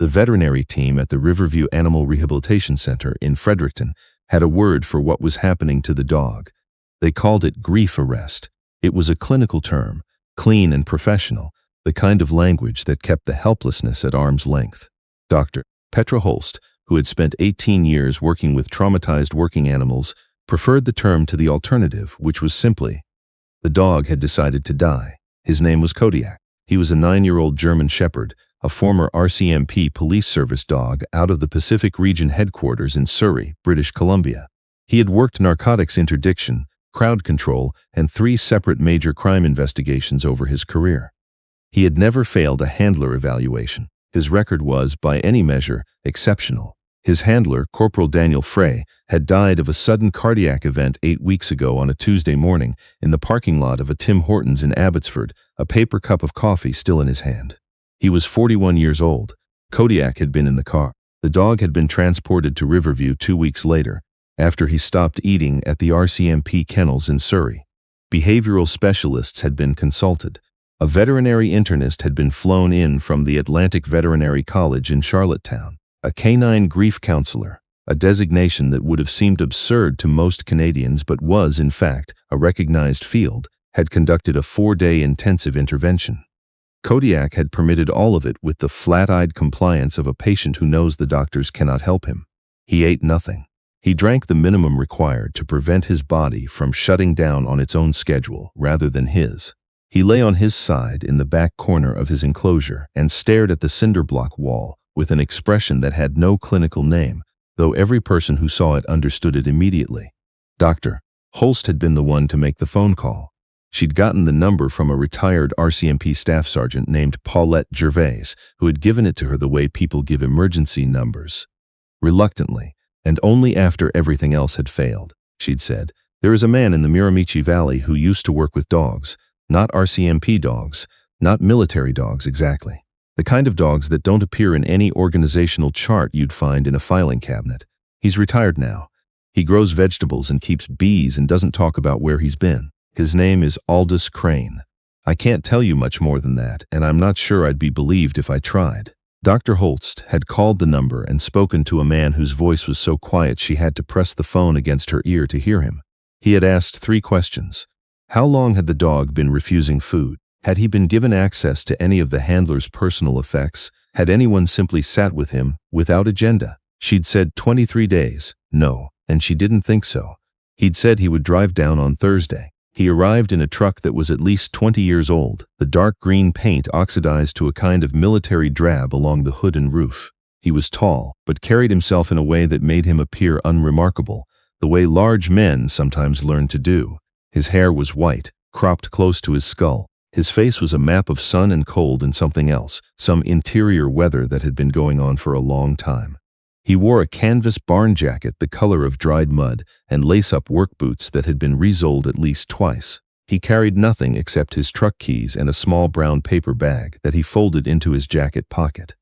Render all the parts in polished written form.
The veterinary team at the Riverview Animal Rehabilitation Center in Fredericton had a word for what was happening to the dog. They called it grief arrest. It was a clinical term, clean and professional, the kind of language that kept the helplessness at arm's length. Dr. Petra Holst, who had spent 18 years working with traumatized working animals, preferred the term to the alternative, which was simply, the dog had decided to die. His name was Kodiak. He was a 9-year-old German Shepherd, a former RCMP police service dog out of the Pacific Region headquarters in Surrey, British Columbia. He had worked narcotics interdiction, crowd control, and 3 separate major crime investigations over his career. He had never failed a handler evaluation. His record was, by any measure, exceptional. His handler, Corporal Daniel Frey, had died of a sudden cardiac event 8 weeks ago on a Tuesday morning in the parking lot of a Tim Hortons in Abbotsford, a paper cup of coffee still in his hand. He was 41 years old. Kodiak had been in the car. The dog had been transported to Riverview 2 weeks later, after he stopped eating at the RCMP kennels in Surrey. Behavioral specialists had been consulted. A veterinary internist had been flown in from the Atlantic Veterinary College in Charlottetown. A canine grief counselor, a designation that would have seemed absurd to most Canadians but was, in fact, a recognized field, had conducted a 4-day intensive intervention. Kodiak had permitted all of it with the flat-eyed compliance of a patient who knows the doctors cannot help him. He ate nothing. He drank the minimum required to prevent his body from shutting down on its own schedule rather than his. He lay on his side in the back corner of his enclosure and stared at the cinder block wall with an expression that had no clinical name, though every person who saw it understood it immediately. Dr. Holst had been the one to make the phone call. She'd gotten the number from a retired RCMP staff sergeant named Paulette Gervais, who had given it to her the way people give emergency numbers. Reluctantly, and only after everything else had failed, she'd said, "There is a man in the Miramichi Valley who used to work with dogs, not RCMP dogs, not military dogs exactly. The kind of dogs that don't appear in any organizational chart you'd find in a filing cabinet. He's retired now. He grows vegetables and keeps bees and doesn't talk about where he's been. His name is Aldous Crane. I can't tell you much more than that, and I'm not sure I'd be believed if I tried." Dr. Holst had called the number and spoken to a man whose voice was so quiet she had to press the phone against her ear to hear him. He had asked 3 questions. How long had the dog been refusing food? Had he been given access to any of the handler's personal effects? Had anyone simply sat with him, without agenda? She'd said 23 days, no, and she didn't think so. He'd said he would drive down on Thursday. He arrived in a truck that was at least 20 years old, the dark green paint oxidized to a kind of military drab along the hood and roof. He was tall, but carried himself in a way that made him appear unremarkable, the way large men sometimes learn to do. His hair was white, cropped close to his skull. His face was a map of sun and cold and something else, some interior weather that had been going on for a long time. He wore a canvas barn jacket the color of dried mud and lace-up work boots that had been resoled at least twice. He carried nothing except his truck keys and a small brown paper bag that he folded into his jacket pocket.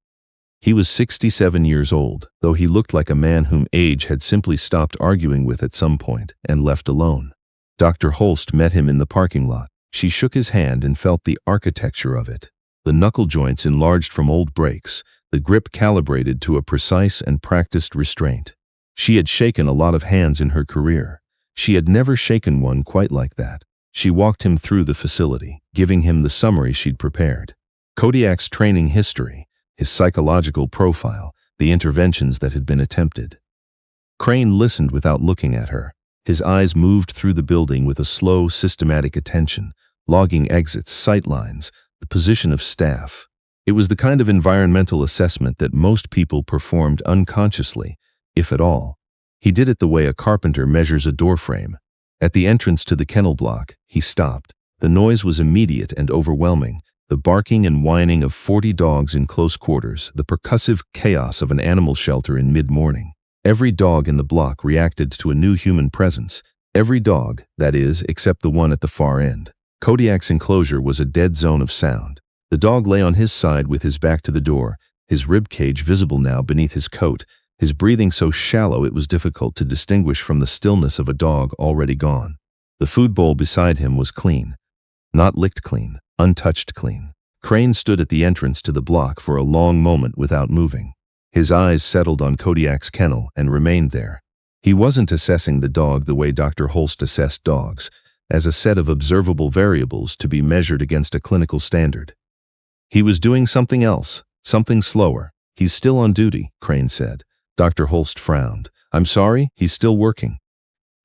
He was 67 years old, though he looked like a man whom age had simply stopped arguing with at some point and left alone. Dr. Holst met him in the parking lot. She shook his hand and felt the architecture of it. The knuckle joints enlarged from old breaks, the grip calibrated to a precise and practiced restraint. She had shaken a lot of hands in her career. She had never shaken one quite like that. She walked him through the facility, giving him the summary she'd prepared. Kodiak's training history, his psychological profile, the interventions that had been attempted. Crane listened without looking at her. His eyes moved through the building with a slow, systematic attention, logging exits, sight lines, the position of staff. It was the kind of environmental assessment that most people performed unconsciously, if at all. He did it the way a carpenter measures a doorframe. At the entrance to the kennel block, he stopped. The noise was immediate and overwhelming, the barking and whining of 40 dogs in close quarters, the percussive chaos of an animal shelter in mid-morning. Every dog in the block reacted to a new human presence. Every dog, that is, except the one at the far end. Kodiak's enclosure was a dead zone of sound. The dog lay on his side with his back to the door, his rib cage visible now beneath his coat, his breathing so shallow it was difficult to distinguish from the stillness of a dog already gone. The food bowl beside him was clean. Not licked clean, untouched clean. Crane stood at the entrance to the block for a long moment without moving. His eyes settled on Kodiak's kennel and remained there. He wasn't assessing the dog the way Dr. Holst assessed dogs, as a set of observable variables to be measured against a clinical standard. He was doing something else, something slower. He's still on duty, Crane said. Dr. Holst frowned. I'm sorry, he's still working.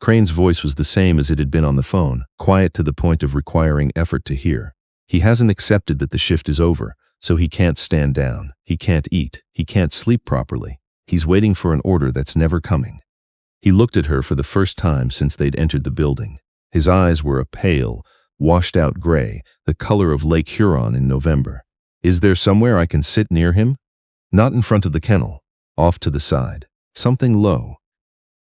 Crane's voice was the same as it had been on the phone, quiet to the point of requiring effort to hear. He hasn't accepted that the shift is over, so he can't stand down, he can't eat, he can't sleep properly. He's waiting for an order that's never coming. He looked at her for the first time since they'd entered the building. His eyes were a pale, washed-out gray, the color of Lake Huron in November. Is there somewhere I can sit near him? Not in front of the kennel, off to the side, something low.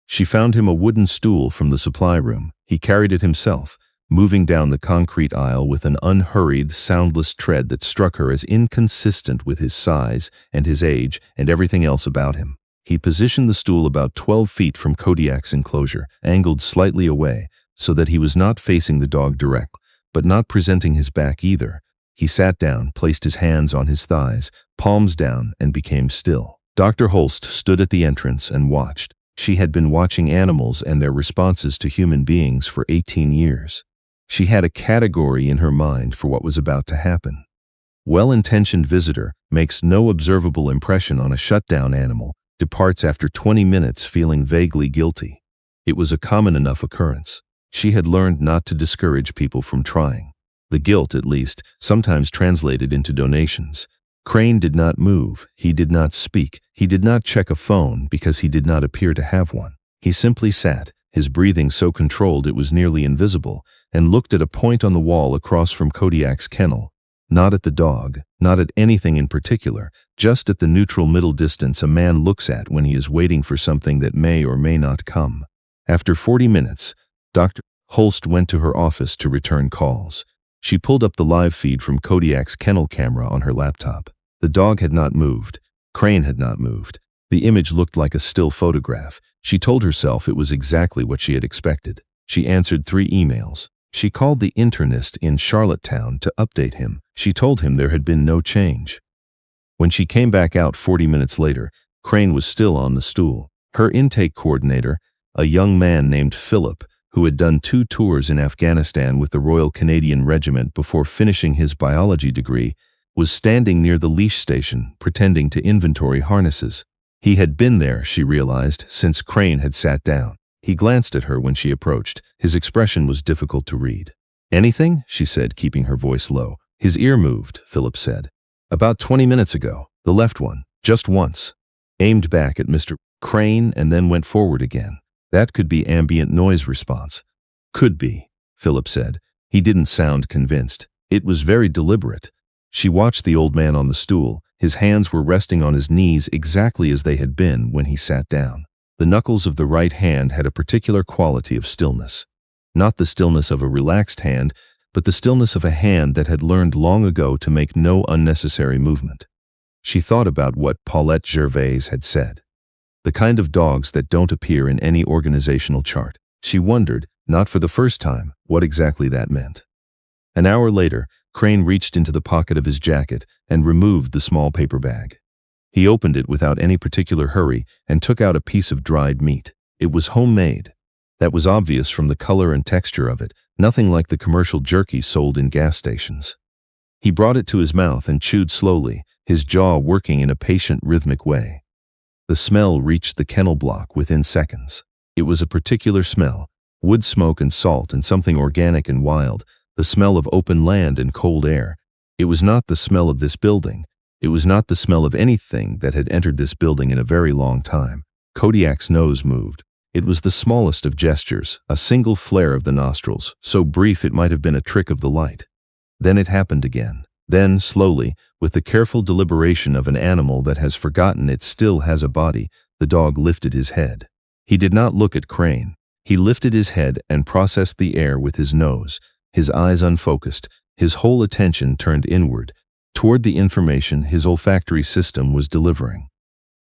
She found him a wooden stool from the supply room. He carried it himself, moving down the concrete aisle with an unhurried, soundless tread that struck her as inconsistent with his size and his age and everything else about him. He positioned the stool about 12 feet from Kodiak's enclosure, angled slightly away, so that he was not facing the dog direct, but not presenting his back either. He sat down, placed his hands on his thighs, palms down, and became still. Dr. Holst stood at the entrance and watched. She had been watching animals and their responses to human beings for 18 years. She had a category in her mind for what was about to happen. Well-intentioned visitor makes no observable impression on a shutdown animal, departs after 20 minutes feeling vaguely guilty. It was a common enough occurrence. She had learned not to discourage people from trying. The guilt, at least, sometimes translated into donations. Crane did not move, he did not speak, he did not check a phone because he did not appear to have one. He simply sat, his breathing so controlled it was nearly invisible, and looked at a point on the wall across from Kodiak's kennel. Not at the dog, not at anything in particular, just at the neutral middle distance a man looks at when he is waiting for something that may or may not come. After 40 minutes, Dr. Holst went to her office to return calls. She pulled up the live feed from Kodiak's kennel camera on her laptop. The dog had not moved. Crane had not moved. The image looked like a still photograph. She told herself it was exactly what she had expected. She answered 3 emails. She called the internist in Charlottetown to update him. She told him there had been no change. When she came back out 40 minutes later, Crane was still on the stool. Her intake coordinator, a young man named Philip, who had done 2 tours in Afghanistan with the Royal Canadian Regiment before finishing his biology degree, was standing near the leash station, pretending to inventory harnesses. He had been there, she realized, since Crane had sat down. He glanced at her when she approached. His expression was difficult to read. Anything? She said, keeping her voice low. His ear moved, Philip said. About 20 minutes ago. The left one. Just once. Aimed back at Mr. Crane and then went forward again. That could be ambient noise response. Could be, Philip said. He didn't sound convinced. It was very deliberate. She watched the old man on the stool. His hands were resting on his knees exactly as they had been when he sat down. The knuckles of the right hand had a particular quality of stillness. Not the stillness of a relaxed hand, but the stillness of a hand that had learned long ago to make no unnecessary movement. She thought about what Paulette Gervais had said. The kind of dogs that don't appear in any organizational chart. She wondered, not for the first time, what exactly that meant. An hour later, Crane reached into the pocket of his jacket and removed the small paper bag. He opened it without any particular hurry and took out a piece of dried meat. It was homemade. That was obvious from the color and texture of it, nothing like the commercial jerky sold in gas stations. He brought it to his mouth and chewed slowly, his jaw working in a patient, rhythmic way. The smell reached the kennel block within seconds. It was a particular smell, wood smoke and salt and something organic and wild, the smell of open land and cold air. It was not the smell of this building. It was not the smell of anything that had entered this building in a very long time. Kodiak's nose moved. It was the smallest of gestures, a single flare of the nostrils, so brief it might have been a trick of the light. Then it happened again. Then, slowly, with the careful deliberation of an animal that has forgotten it still has a body, the dog lifted his head. He did not look at Crane. He lifted his head and processed the air with his nose, his eyes unfocused, his whole attention turned inward, toward the information his olfactory system was delivering.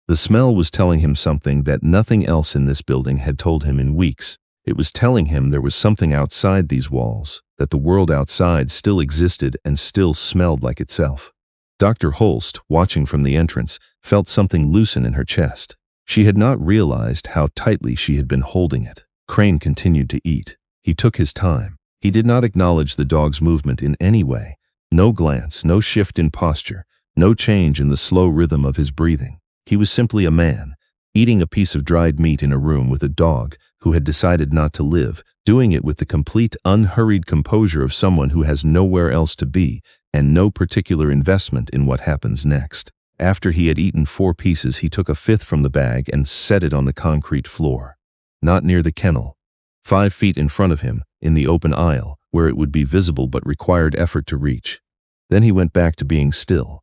The smell was telling him something that nothing else in this building had told him in weeks. It was telling him there was something outside these walls, that the world outside still existed and still smelled like itself. Dr. Holst, watching from the entrance, felt something loosen in her chest. She had not realized how tightly she had been holding it. Crane continued to eat. He took his time. He did not acknowledge the dog's movement in any way. No glance, no shift in posture, no change in the slow rhythm of his breathing. He was simply a man, eating a piece of dried meat in a room with a dog who had decided not to live, doing it with the complete, unhurried composure of someone who has nowhere else to be and no particular investment in what happens next. After he had eaten 4 pieces, he took a 5th from the bag and set it on the concrete floor. Not near the kennel. 5 feet in front of him, in the open aisle, where it would be visible but required effort to reach. Then he went back to being still.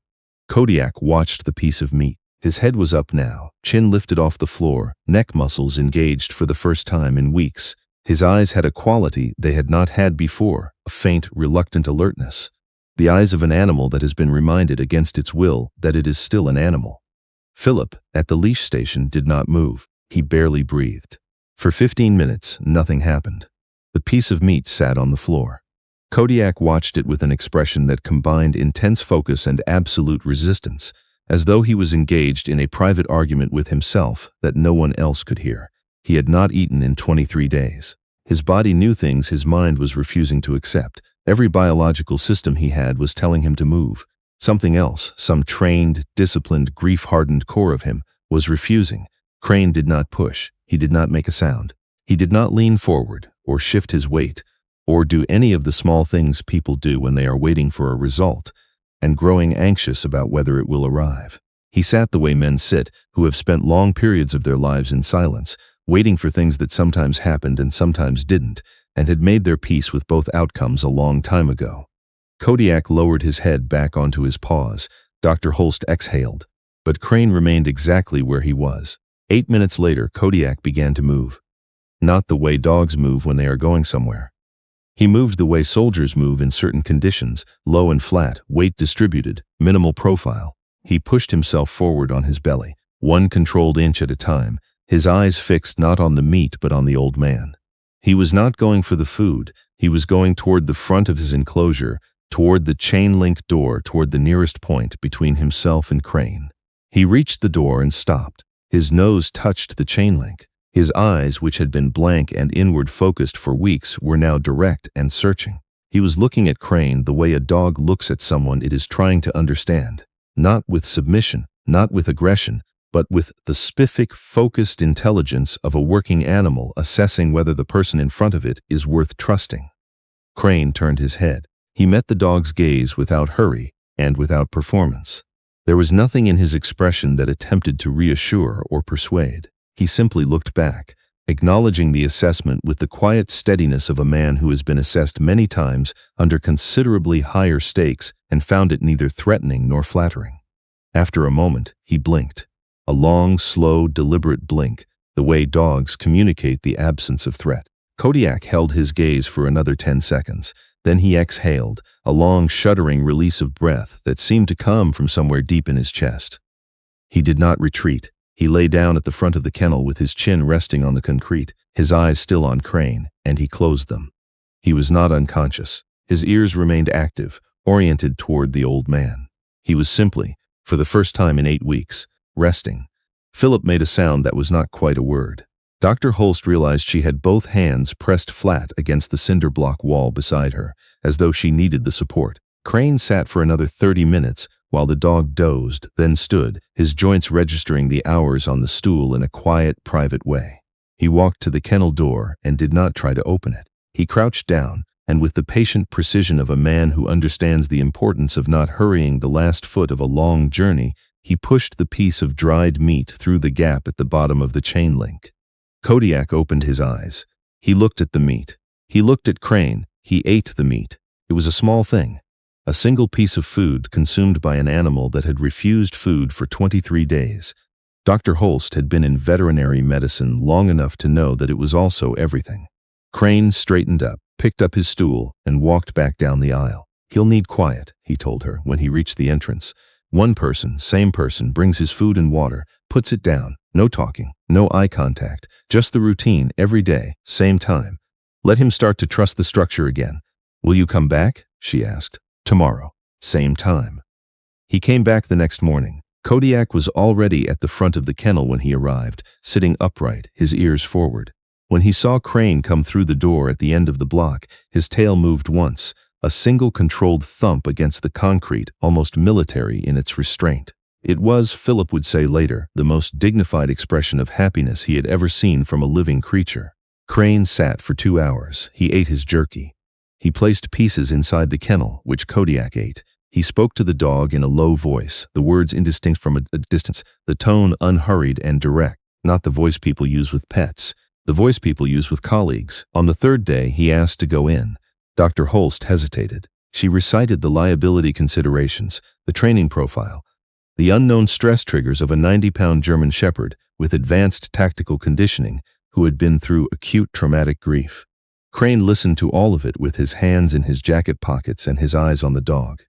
Kodiak watched the piece of meat. His head was up now, chin lifted off the floor, neck muscles engaged for the first time in weeks. His eyes had a quality they had not had before, a faint, reluctant alertness. The eyes of an animal that has been reminded against its will that it is still an animal. Philip, at the leash station, did not move. He barely breathed. For 15 minutes, nothing happened. The piece of meat sat on the floor. Kodiak watched it with an expression that combined intense focus and absolute resistance, as though he was engaged in a private argument with himself that no one else could hear. He had not eaten in 23 days. His body knew things his mind was refusing to accept. Every biological system he had was telling him to move. Something else, some trained, disciplined, grief-hardened core of him, was refusing. Crane did not push. He did not make a sound. He did not lean forward, or shift his weight, or do any of the small things people do when they are waiting for a result and growing anxious about whether it will arrive. He sat the way men sit who have spent long periods of their lives in silence, waiting for things that sometimes happened and sometimes didn't, and had made their peace with both outcomes a long time ago. Kodiak lowered his head back onto his paws. Dr. Holst exhaled, but Crane remained exactly where he was. 8 minutes later, Kodiak began to move. Not the way dogs move when they are going somewhere. He moved the way soldiers move in certain conditions, low and flat, weight distributed, minimal profile. He pushed himself forward on his belly, 1 controlled inch at a time, his eyes fixed not on the meat but on the old man. He was not going for the food. He was going toward the front of his enclosure, toward the chain-link door, toward the nearest point between himself and Crane. He reached the door and stopped. His nose touched the chain link. His eyes, which had been blank and inward-focused for weeks, were now direct and searching. He was looking at Crane the way a dog looks at someone it is trying to understand, not with submission, not with aggression, but with the specific, focused intelligence of a working animal assessing whether the person in front of it is worth trusting. Crane turned his head. He met the dog's gaze without hurry and without performance. There was nothing in his expression that attempted to reassure or persuade. He simply looked back, acknowledging the assessment with the quiet steadiness of a man who has been assessed many times under considerably higher stakes and found it neither threatening nor flattering. After a moment, he blinked. A long, slow, deliberate blink, the way dogs communicate the absence of threat. Kodiak held his gaze for another 10 seconds. Then he exhaled, a long, shuddering release of breath that seemed to come from somewhere deep in his chest. He did not retreat. He lay down at the front of the kennel with his chin resting on the concrete, his eyes still on Crane, and he closed them. He was not unconscious. His ears remained active, oriented toward the old man. He was simply, for the first time in 8 weeks, resting. Philip made a sound that was not quite a word. Dr. Holst realized she had both hands pressed flat against the cinder block wall beside her, as though she needed the support. Crane sat for another 30 minutes while the dog dozed, then stood, his joints registering the hours on the stool in a quiet, private way. He walked to the kennel door and did not try to open it. He crouched down, and with the patient precision of a man who understands the importance of not hurrying the last foot of a long journey, he pushed the piece of dried meat through the gap at the bottom of the chain link. Kodiak opened his eyes. He looked at the meat. He looked at Crane. He ate the meat. It was a small thing. A single piece of food consumed by an animal that had refused food for 23 days. Dr. Holst had been in veterinary medicine long enough to know that it was also everything. Crane straightened up, picked up his stool, and walked back down the aisle. "He'll need quiet," he told her when he reached the entrance. "One person, same person, brings his food and water, puts it down. No talking, no eye contact, just the routine every day, same time. Let him start to trust the structure again. "Will you come back?" she asked. "Tomorrow. Same time." He came back the next morning. Kodiak was already at the front of the kennel when he arrived, sitting upright, his ears forward. When he saw Crane come through the door at the end of the block, his tail moved once, a single controlled thump against the concrete, almost military in its restraint. It was, Philip would say later, the most dignified expression of happiness he had ever seen from a living creature. Crane sat for 2 hours. He ate his jerky. He placed pieces inside the kennel, which Kodiak ate. He spoke to the dog in a low voice, the words indistinct from a distance, the tone unhurried and direct, not the voice people use with pets, the voice people use with colleagues. On the third day, he asked to go in. Dr. Holst hesitated. She recited the liability considerations, the training profile, the unknown stress triggers of a 90-pound German Shepherd with advanced tactical conditioning who had been through acute traumatic grief. Crane listened to all of it with his hands in his jacket pockets and his eyes on the dog.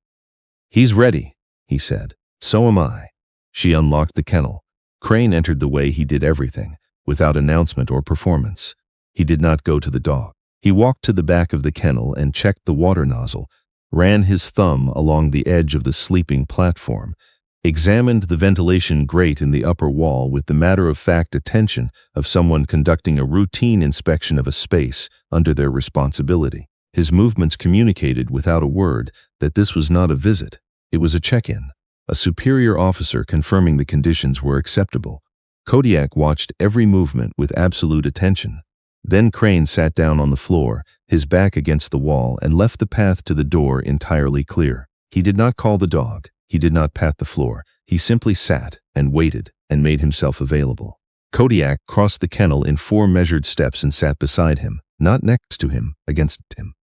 "He's ready," he said. "So am I." She unlocked the kennel. Crane entered the way he did everything, without announcement or performance. He did not go to the dog. He walked to the back of the kennel and checked the water nozzle, ran his thumb along the edge of the sleeping platform, examined the ventilation grate in the upper wall with the matter-of-fact attention of someone conducting a routine inspection of a space under their responsibility. His movements communicated without a word that this was not a visit. It was a check-in, a superior officer confirming the conditions were acceptable. Kodiak watched every movement with absolute attention. Then Crane sat down on the floor, his back against the wall, and left the path to the door entirely clear. He did not call the dog. He did not pat the floor. He simply sat and waited and made himself available. Kodiak crossed the kennel in 4 measured steps and sat beside him, not next to him, against him.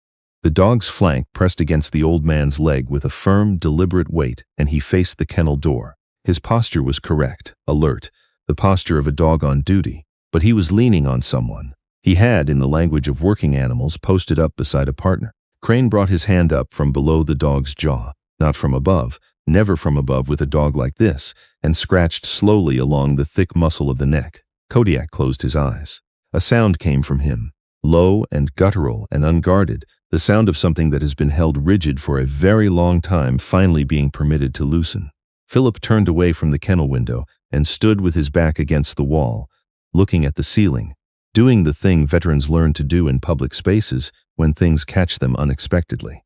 The dog's flank pressed against the old man's leg with a firm, deliberate weight, and he faced the kennel door. His posture was correct, alert, the posture of a dog on duty, but he was leaning on someone. He had, in the language of working animals, posted up beside a partner. Crane brought his hand up from below the dog's jaw, not from above, never from above with a dog like this, and scratched slowly along the thick muscle of the neck. Kodiak closed his eyes. A sound came from him, low and guttural and unguarded, the sound of something that has been held rigid for a very long time finally being permitted to loosen. Philip turned away from the kennel window and stood with his back against the wall, looking at the ceiling, doing the thing veterans learn to do in public spaces when things catch them unexpectedly.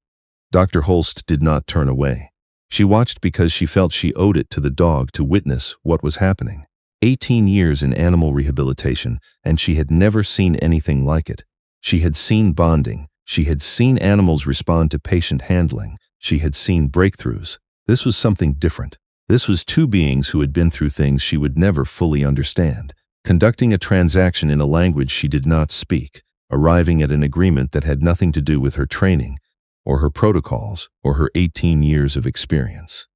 Dr. Holst did not turn away. She watched because she felt she owed it to the dog to witness what was happening. 18 years in animal rehabilitation, and she had never seen anything like it. She had seen bonding. She had seen animals respond to patient handling. She had seen breakthroughs. This was something different. This was 2 beings who had been through things she would never fully understand, conducting a transaction in a language she did not speak, arriving at an agreement that had nothing to do with her training, or her protocols, or her 18 years of experience.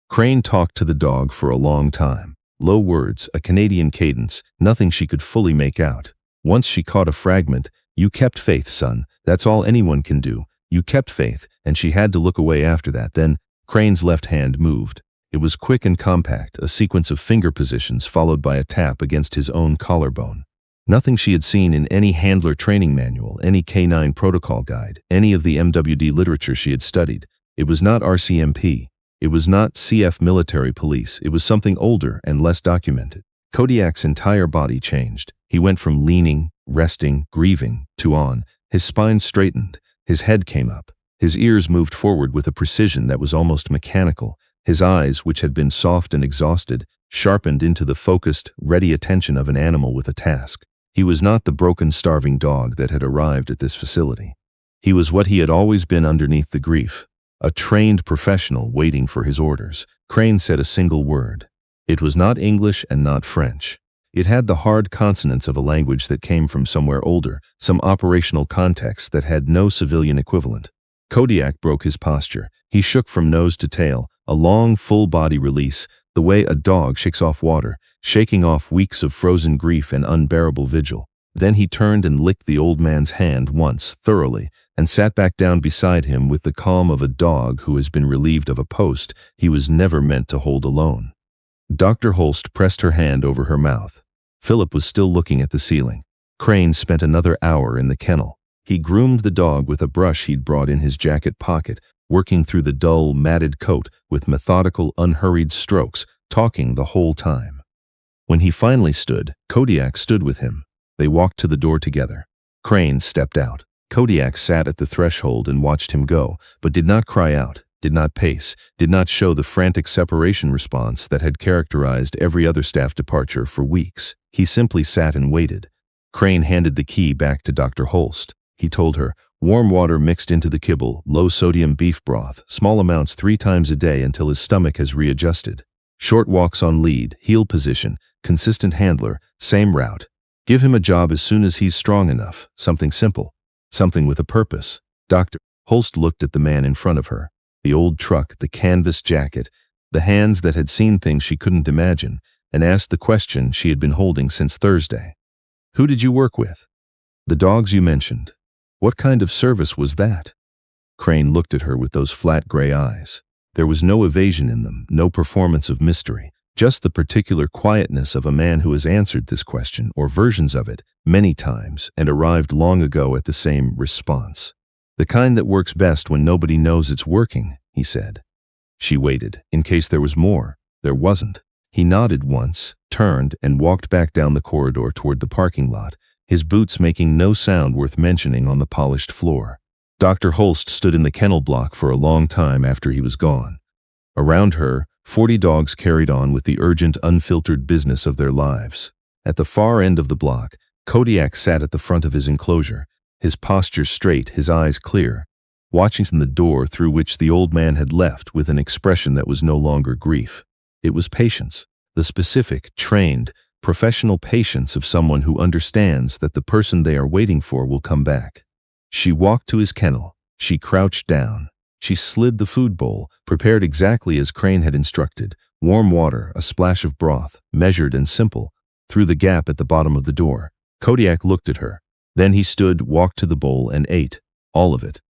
Crane talked to the dog for a long time. Low words, a Canadian cadence, nothing she could fully make out. Once she caught a fragment. "You kept faith, son. That's all anyone can do. You kept faith," and she had to look away after that. Then, Crane's left hand moved. It was quick and compact, a sequence of finger positions followed by a tap against his own collarbone. Nothing she had seen in any handler training manual, any K9 protocol guide, any of the MWD literature she had studied. It was not RCMP. It was not CF military police. It was something older and less documented. Kodiak's entire body changed. He went from leaning, resting, grieving, to on. His spine straightened. His head came up. His ears moved forward with a precision that was almost mechanical. His eyes, which had been soft and exhausted, sharpened into the focused, ready attention of an animal with a task. He was not the broken, starving dog that had arrived at this facility. He was what he had always been underneath the grief, a trained professional waiting for his orders. Crane said a single word. It was not English and not French. It had the hard consonants of a language that came from somewhere older, some operational context that had no civilian equivalent. Kodiak broke his posture. He shook from nose to tail, a long, full-body release, the way a dog shakes off water, shaking off weeks of frozen grief and unbearable vigil. Then he turned and licked the old man's hand once, thoroughly, and sat back down beside him with the calm of a dog who has been relieved of a post he was never meant to hold alone. Dr. Holst pressed her hand over her mouth. Philip was still looking at the ceiling. Crane spent another hour in the kennel. He groomed the dog with a brush he'd brought in his jacket pocket, working through the dull, matted coat with methodical, unhurried strokes, talking the whole time. When he finally stood, Kodiak stood with him. They walked to the door together. Crane stepped out. Kodiak sat at the threshold and watched him go, but did not cry out, did not pace, did not show the frantic separation response that had characterized every other staff departure for weeks. He simply sat and waited. Crane handed the key back to Dr. Holst. He told her, warm water mixed into the kibble, low-sodium beef broth, small amounts 3 times a day until his stomach has readjusted. Short walks on lead, heel position, consistent handler, same route. Give him a job as soon as he's strong enough, something simple, something with a purpose. Dr. Holst looked at the man in front of her. The old truck, the canvas jacket, the hands that had seen things she couldn't imagine, and asked the question she had been holding since Thursday. Who did you work with? The dogs you mentioned. What kind of service was that? Crane looked at her with those flat gray eyes. There was no evasion in them, no performance of mystery, just the particular quietness of a man who has answered this question, or versions of it, many times, and arrived long ago at the same response. The kind that works best when nobody knows it's working, he said. She waited, in case there was more. There wasn't. He nodded once, turned, and walked back down the corridor toward the parking lot, his boots making no sound worth mentioning on the polished floor. Dr. Holst stood in the kennel block for a long time after he was gone. Around her, 40 dogs carried on with the urgent, unfiltered business of their lives. At the far end of the block, Kodiak sat at the front of his enclosure, his posture straight, his eyes clear, watching the door through which the old man had left with an expression that was no longer grief. It was patience, the specific, trained, professional patience of someone who understands that the person they are waiting for will come back. She walked to his kennel. She crouched down. She slid the food bowl, prepared exactly as Crane had instructed, warm water, a splash of broth, measured and simple, through the gap at the bottom of the door. Kodiak looked at her. Then he stood, walked to the bowl, and ate. All of it.